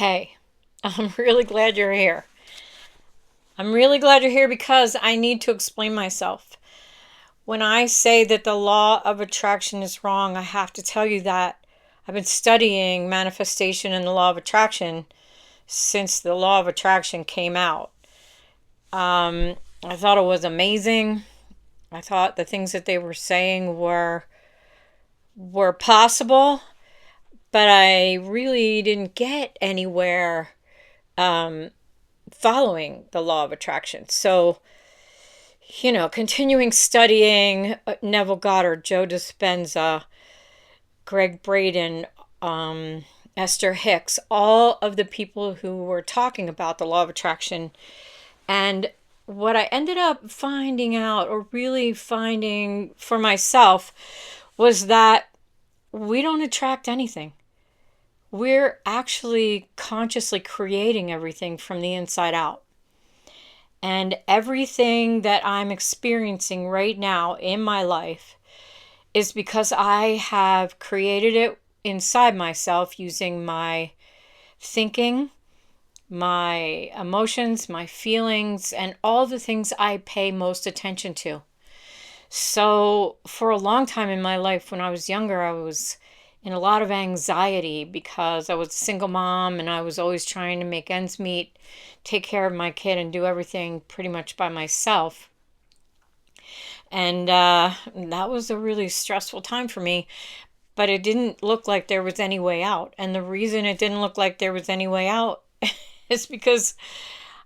Hey, I'm really glad you're here. I'm really glad you're here because I need to explain myself. When I say that the law of attraction is wrong, I have to tell you that I've been studying manifestation and the law of attraction since the law of attraction came out. I thought it was amazing. I thought the things that they were saying were possible, but I really didn't get anywhere following the law of attraction. So, continuing studying Neville Goddard, Joe Dispenza, Greg Braden, Esther Hicks, all of the people who were talking about the law of attraction. And what I ended up finding out, or really finding for myself, was that we don't attract anything. We're actually consciously creating everything from the inside out. And everything that I'm experiencing right now in my life is because I have created it inside myself using my thinking, my emotions, my feelings, and all the things I pay most attention to. So, for a long time in my life, when I was younger, I was in a lot of anxiety because I was a single mom and I was always trying to make ends meet, take care of my kid, and do everything pretty much by myself. And that was a really stressful time for me, but it didn't look like there was any way out. And the reason it didn't look like there was any way out is because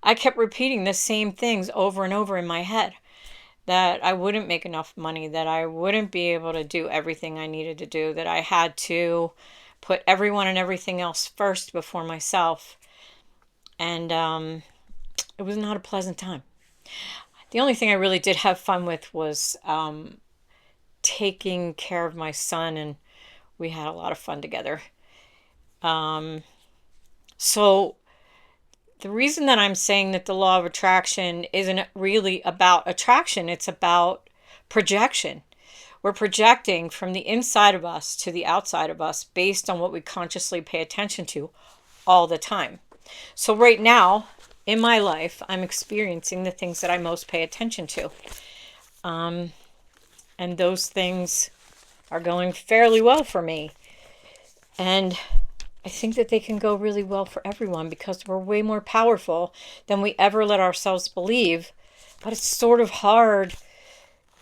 I kept repeating the same things over and over in my head, that I wouldn't make enough money, that I wouldn't be able to do everything I needed to do, that I had to put everyone and everything else first before myself. And it was not a pleasant time. The only thing I really did have fun with was taking care of my son, and we had a lot of fun together. Um, so, the reason that I'm saying that the law of attraction isn't really about attraction, it's about projection. We're projecting from the inside of us to the outside of us based on what we consciously pay attention to all the time. So, right now in my life, I'm experiencing the things that I most pay attention to. And those things are going fairly well for me. And I think that they can go really well for everyone because we're way more powerful than we ever let ourselves believe. But it's sort of hard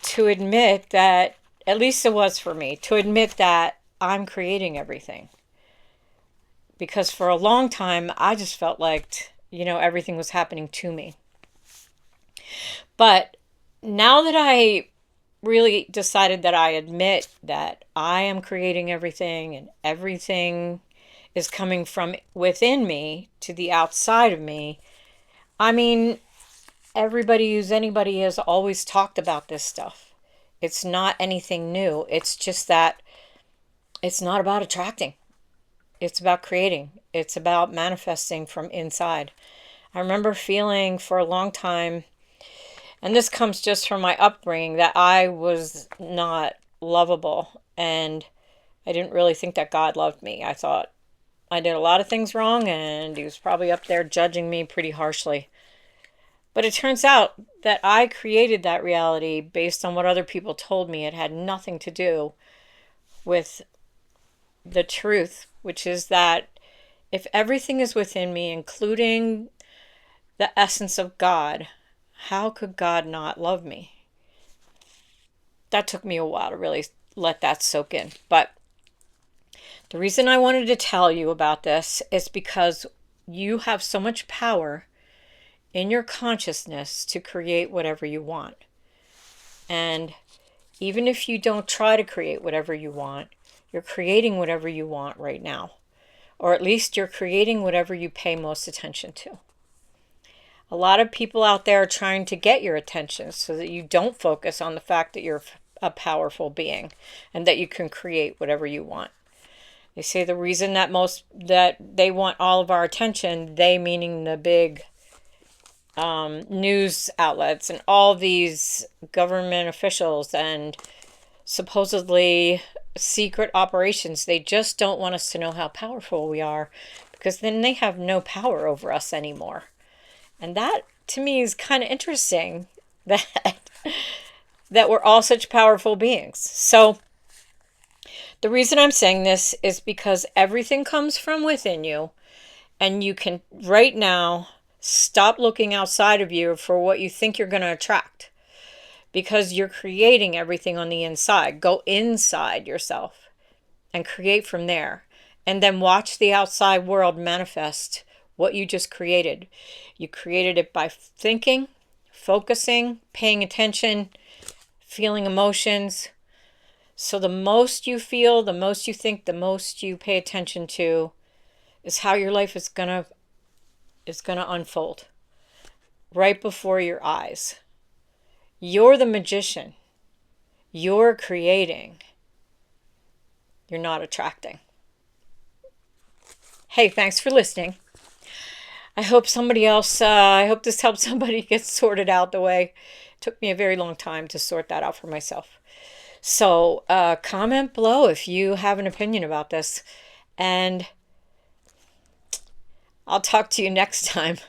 to admit that, at least it was for me, to admit that I'm creating everything. Because for a long time, I just felt like, everything was happening to me. But now that I really decided that I admit that I am creating everything and everything is coming from within me to the outside of me. I mean, everybody who's anybody has always talked about this stuff. It's not anything new. It's just that it's not about attracting. It's about creating. It's about manifesting from inside. I remember feeling for a long time, and this comes just from my upbringing, that I was not lovable, and I didn't really think that God loved me. I thought I did a lot of things wrong, and he was probably up there judging me pretty harshly. But it turns out that I created that reality based on what other people told me. It had nothing to do with the truth, which is that if everything is within me, including the essence of God, how could God not love me? That took me a while to really let that soak in. But the reason I wanted to tell you about this is because you have so much power in your consciousness to create whatever you want. And even if you don't try to create whatever you want, you're creating whatever you want right now. Or at least you're creating whatever you pay most attention to. A lot of people out there are trying to get your attention so that you don't focus on the fact that you're a powerful being and that you can create whatever you want. They say the reason that they want all of our attention, they meaning the big news outlets and all these government officials and supposedly secret operations, they just don't want us to know how powerful we are, because then they have no power over us anymore. And that to me is kind of interesting that that we're all such powerful beings. So the reason I'm saying this is because everything comes from within you, and you can right now stop looking outside of you for what you think you're going to attract, because you're creating everything on the inside. Go inside yourself and create from there. And then watch the outside world manifest what you just created. You created it by thinking, focusing, paying attention, feeling emotions. So the most you feel, the most you think, the most you pay attention to is how your life is gonna unfold right before your eyes. You're the magician. You're creating. You're not attracting. Hey, thanks for listening. I hope I hope this helps somebody get sorted out the way. It took me a very long time to sort that out for myself. So comment below if you have an opinion about this. And I'll talk to you next time.